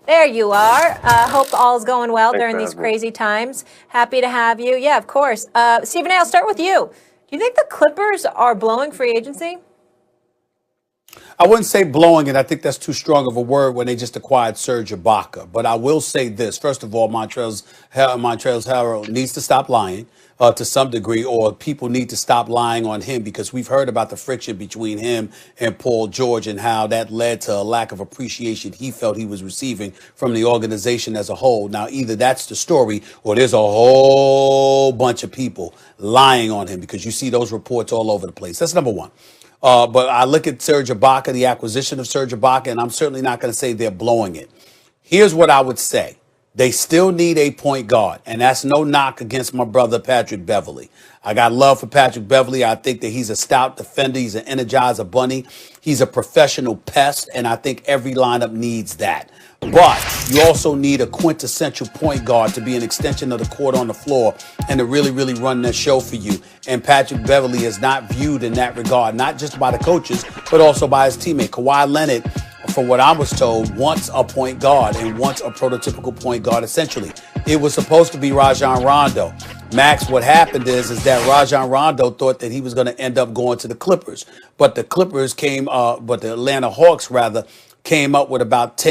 There you are. Hope all's going well Thanks during for these having me. crazy times. Happy to have you. Yeah, of course. Stephen A., I'll start with you. Do you think the Clippers are blowing free agency? I wouldn't say blowing it. I think that's too strong of a word when they just acquired Serge Ibaka. But I will say this. First of all, Montrezl Harrell needs to stop lying to some degree, or people need to stop lying on him, because we've heard about the friction between him and Paul George and how that led to a lack of appreciation he felt he was receiving from the organization as a whole. Now, either that's the story or there's a whole bunch of people lying on him, because you see those reports all over the place. That's number one. But I look at Serge Ibaka, the acquisition of Serge Ibaka, and I'm certainly not going to say they're blowing it. Here's what I would say. They still need a point guard, and that's no knock against my brother Patrick Beverley. I got love for Patrick Beverley. I think that he's a stout defender. He's an energizer bunny. He's a professional pest, and I think every lineup needs that. But you also need a quintessential point guard to be an extension of the court on the floor and to really, really run that show for you. And Patrick Beverley is not viewed in that regard, not just by the coaches, but also by his teammate. Kawhi Leonard, from what I was told, wants a point guard and wants a prototypical point guard, essentially. It was supposed to be Rajon Rondo. Max, what happened is that Rajon Rondo thought that he was going to end up going to the Clippers. But the Atlanta Hawks, rather, came up with about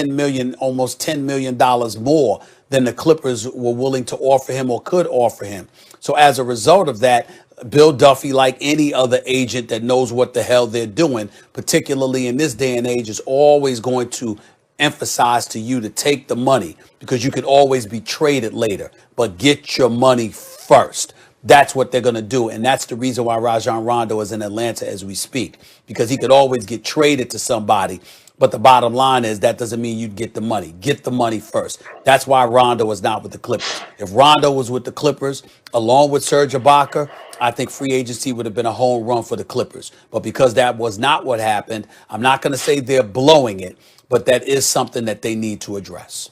almost $10 million more than the Clippers were willing to offer him or could offer him. So as a result of that, Bill Duffy, like any other agent that knows what the hell they're doing, particularly in this day and age, is always going to emphasize to you to take the money, because you could always be traded later, but get your money first. That's what they're going to do. And that's the reason why Rajon Rondo is in Atlanta as we speak, because he could always get traded to somebody. But the bottom line is that doesn't mean you'd get the money. Get the money first. That's why Rondo is not with the Clippers. If Rondo was with the Clippers, along with Serge Ibaka, I think free agency would have been a home run for the Clippers. But because that was not what happened, I'm not going to say they're blowing it, but that is something that they need to address.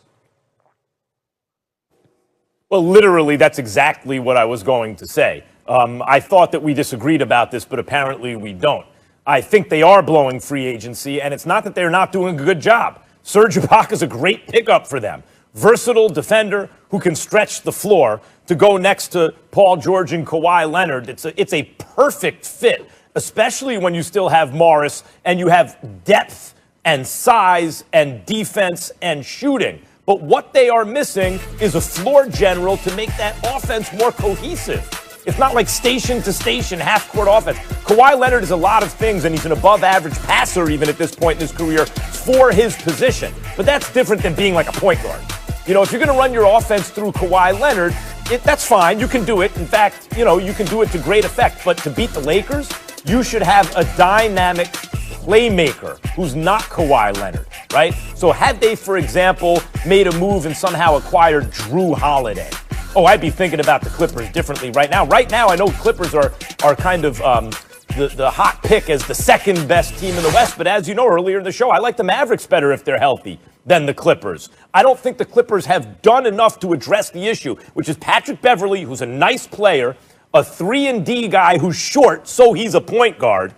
Well, literally, that's exactly what I was going to say. I thought that we disagreed about this, but apparently we don't. I think they are blowing free agency, and it's not that they're not doing a good job. Serge Ibaka is a great pickup for them. Versatile defender who can stretch the floor to go next to Paul George and Kawhi Leonard. It's a perfect fit, especially when you still have Morris and you have depth and size and defense and shooting. But what they are missing is a floor general to make that offense more cohesive. It's not like station to station, half-court offense. Kawhi Leonard is a lot of things, and he's an above-average passer even at this point in his career for his position. But that's different than being like a point guard. You know, if you're going to run your offense through Kawhi Leonard, that's fine. You can do it. In fact, you can do it to great effect. But to beat the Lakers, you should have a dynamic playmaker who's not Kawhi Leonard, right? So had they, for example, made a move and somehow acquired Drew Holiday, I'd be thinking about the Clippers differently right now. Right now, I know Clippers are kind of the hot pick as the second best team in the West. But as you know, earlier in the show, I like the Mavericks better if they're healthy than the Clippers. I don't think the Clippers have done enough to address the issue, which is Patrick Beverley, who's a nice player, a 3-and-D guy who's short, so he's a point guard,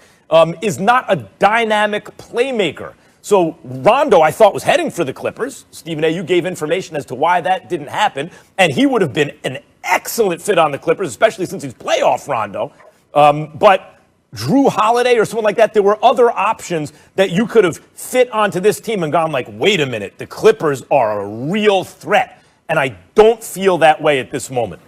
is not a dynamic playmaker. So Rondo, I thought, was heading for the Clippers. Stephen A., you gave information as to why that didn't happen, and he would have been an excellent fit on the Clippers, especially since he's playoff Rondo. But Drew Holiday or someone like that, there were other options that you could have fit onto this team and gone like, wait a minute, the Clippers are a real threat. And I don't feel that way at this moment.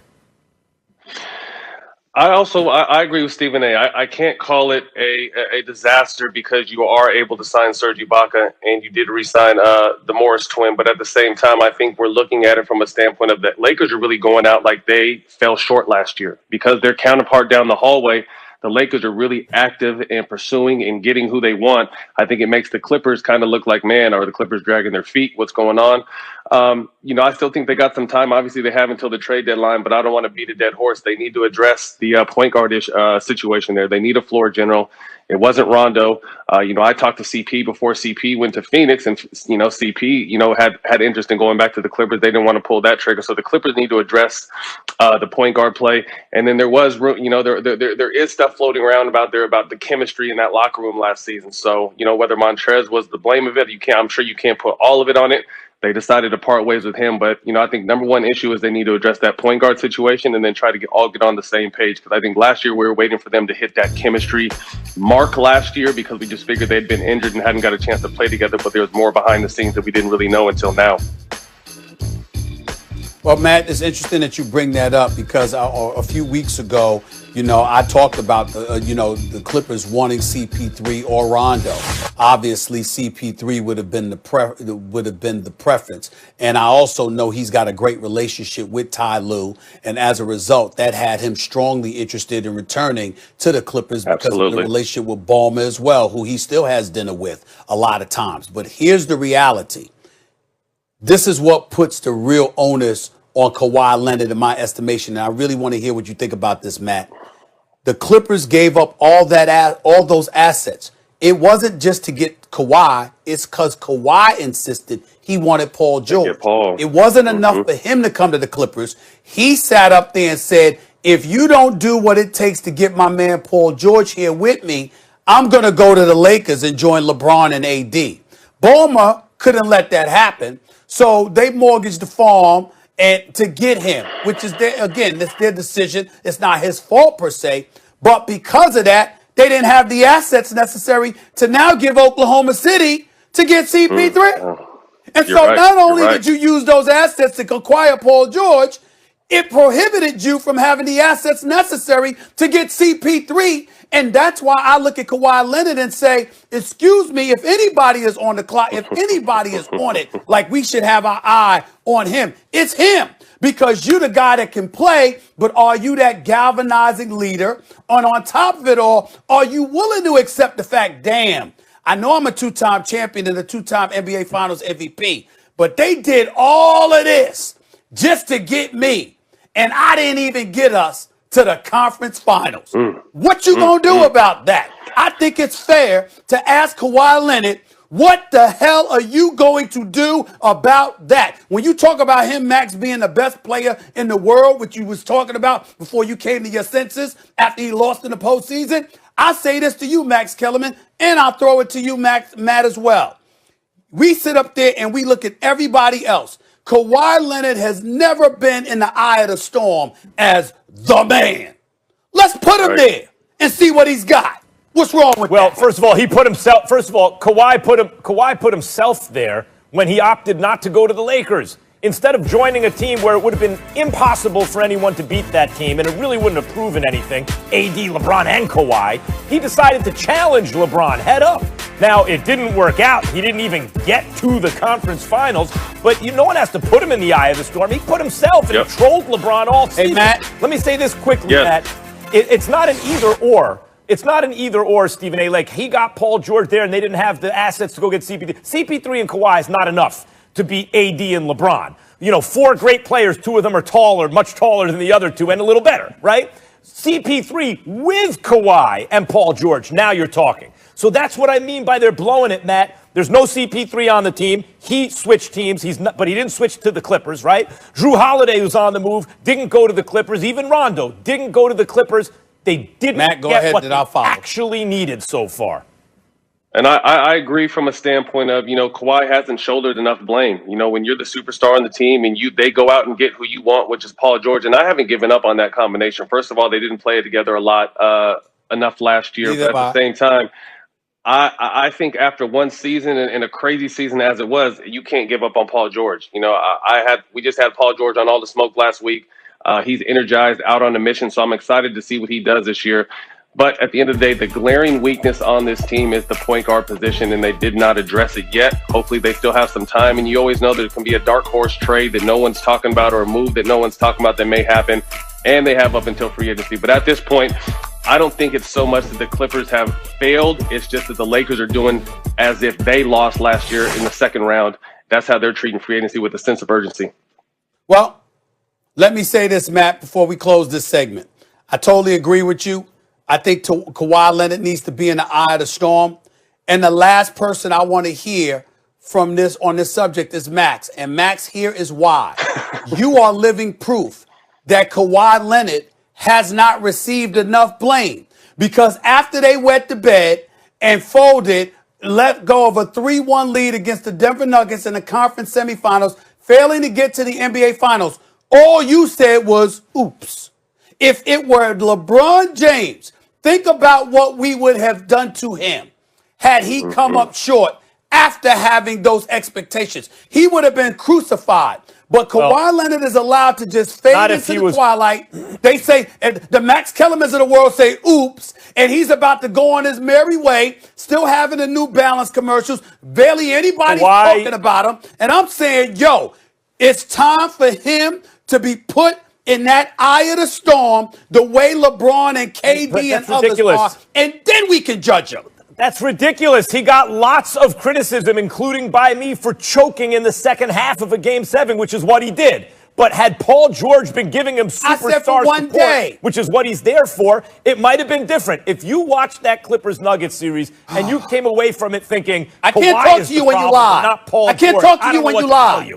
I agree with Stephen A. I can't call it a disaster because you are able to sign Serge Ibaka and you did re-sign the Morris twin. But at the same time, I think we're looking at it from a standpoint of that Lakers are really going out like they fell short last year because their counterpart down the hallway, the Lakers are really active and pursuing and getting who they want. I think it makes the Clippers kind of look like, man, are the Clippers dragging their feet? What's going on? I still think they got some time. Obviously, they have until the trade deadline, but I don't want to beat a dead horse. They need to address the point guard-ish situation there. They need a floor general. It wasn't Rondo. I talked to CP before CP went to Phoenix, and CP, had interest in going back to the Clippers. They didn't want to pull that trigger, so the Clippers need to address the point guard play. And then there was, there is stuff floating around about the chemistry in that locker room last season. So whether Montrez was the blame of it, I'm sure you can't put all of it on it. they decided to part ways with him. But, I think number one issue is they need to address that point guard situation and then try to get on the same page. Because I think last year we were waiting for them to hit that chemistry mark last year because we just figured they'd been injured and hadn't got a chance to play together. But there was more behind the scenes that we didn't really know until now. Well, Matt, it's interesting that you bring that up because a few weeks ago, I talked about the Clippers wanting CP3 or Rondo. Obviously, CP3 would have been the preference, and I also know he's got a great relationship with Ty Lue, and as a result, that had him strongly interested in returning to the Clippers because of the relationship with Ballmer as well, who he still has dinner with a lot of times. But here's the reality. This is what puts the real onus on Kawhi Leonard, in my estimation. And I really want to hear what you think about this, Matt. The Clippers gave up all those assets. It wasn't just to get Kawhi. It's because Kawhi insisted he wanted Paul George. It wasn't enough for him to come to the Clippers. He sat up there and said, if you don't do what it takes to get my man Paul George here with me, I'm going to go to the Lakers and join LeBron and AD. Ballmer couldn't let that happen. So they mortgaged the farm and to get him, which is that's their decision. It's not his fault per se, but because of that, they didn't have the assets necessary to now give Oklahoma City to get CP3. And so not only did you use those assets to acquire Paul George, it prohibited you from having the assets necessary to get CP3. And that's why I look at Kawhi Leonard and say, excuse me, if anybody is on the clock, if anybody is on it, like we should have our eye on him, it's him. Because you're the guy that can play, but are you that galvanizing leader? And on top of it all, are you willing to accept the fact, damn, I know I'm a two-time champion and a two-time NBA Finals MVP, but they did all of this just to get me. And I didn't even get us to the conference finals. What you gonna do about that? I think it's fair to ask Kawhi Leonard, what the hell are you going to do about that? When you talk about him, Max, being the best player in the world, which you was talking about before you came to your senses after he lost in the postseason, I say this to you, Max Kellerman, and I'll throw it to you, Matt, as well. We sit up there and we look at everybody else. Kawhi Leonard has never been in the eye of the storm as the man. Let's put him there and see what he's got. What's wrong with that? Well, first of all, Kawhi put himself there when he opted not to go to the Lakers. Instead of joining a team where it would have been impossible for anyone to beat that team, and it really wouldn't have proven anything, AD, LeBron, and Kawhi, he decided to challenge LeBron head up. Now, it didn't work out. He didn't even get to the conference finals, but no one has to put him in the eye of the storm. He put himself and he trolled LeBron all season. Hey, Matt. Let me say this quickly, Matt. It's not an either or. It's not an either or, Stephen A. Like, he got Paul George there and they didn't have the assets to go get CP3. CP3 and Kawhi is not enough to beat AD and LeBron. Four great players, two of them are taller, much taller than the other two, and a little better, right? CP3 with Kawhi and Paul George. Now you're talking. So that's what I mean by they're blowing it, Matt. There's no CP3 on the team. He switched teams, but he didn't switch to the Clippers, right? Drew Holiday was on the move, didn't go to the Clippers. Even Rondo didn't go to the Clippers. They didn't get what they actually needed so far. And I agree from a standpoint of, Kawhi hasn't shouldered enough blame. When you're the superstar on the team and they go out and get who you want, which is Paul George. And I haven't given up on that combination. First of all, they didn't play it together enough last year. But at the same time, I think after one season and a crazy season as it was, you can't give up on Paul George. We just had Paul George on All the Smoke last week. He's energized, out on a mission. So I'm excited to see what he does this year. But at the end of the day, the glaring weakness on this team is the point guard position, and they did not address it yet. Hopefully they still have some time, and you always know there can be a dark horse trade that no one's talking about or a move that no one's talking about that may happen, and they have up until free agency. But at this point, I don't think it's so much that the Clippers have failed. It's just that the Lakers are doing as if they lost last year in the second round. That's how they're treating free agency, with a sense of urgency. Well, let me say this, Matt, before we close this segment. I totally agree with you. I think Kawhi Leonard needs to be in the eye of the storm. And the last person I want to hear from this on this subject is Max. And Max, here is why. You are living proof that Kawhi Leonard has not received enough blame. Because after they wet the bed and folded let go of a 3-1 lead against the Denver Nuggets in the conference semifinals, failing to get to the NBA Finals. All you said was, oops. If it were LeBron James, think about what we would have done to him had he come up short after having those expectations. He would have been crucified. But Kawhi Leonard is allowed to just fade into the twilight. They say, and the Max Kellermans of the world say, oops, and he's about to go on his merry way, still having the New Balance commercials. Barely anybody's talking about him. And I'm saying, yo, it's time for him to be put in that eye of the storm the way LeBron and KD and others are, and then we can judge him. That's ridiculous. He got lots of criticism, including by me, for choking in the second half of a Game 7, which is what he did. But had Paul George been giving him superstar support, which is what he's there for, it might have been different. If you watched that Clippers-Nuggets series and you came away from it thinking, I can't talk to you when you lie. Not Paul I can't George. talk to you when you lie.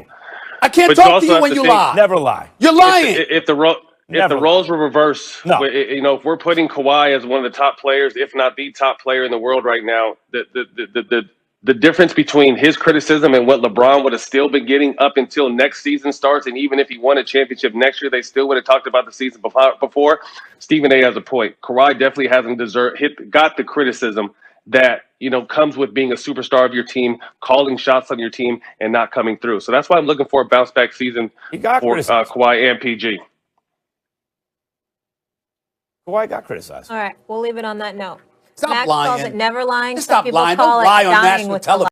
I can't talk to you when you lie. Never lie. You're lying. If the roles were reversed, if we're putting Kawhi as one of the top players, if not the top player in the world right now, the difference between his criticism and what LeBron would have still been getting up until next season starts, and even if he won a championship next year, they still would have talked about the season before. Stephen A. has a point. Kawhi definitely hasn't got the criticism that comes with being a superstar of your team, calling shots on your team, and not coming through. So that's why I'm looking for a bounce back season for Kawhi and PG. Kawhi got criticized. All right, we'll leave it on that note. Stop Max lying. calls it never lying. Stop Some people lying. call Don't it lie on dying national with television.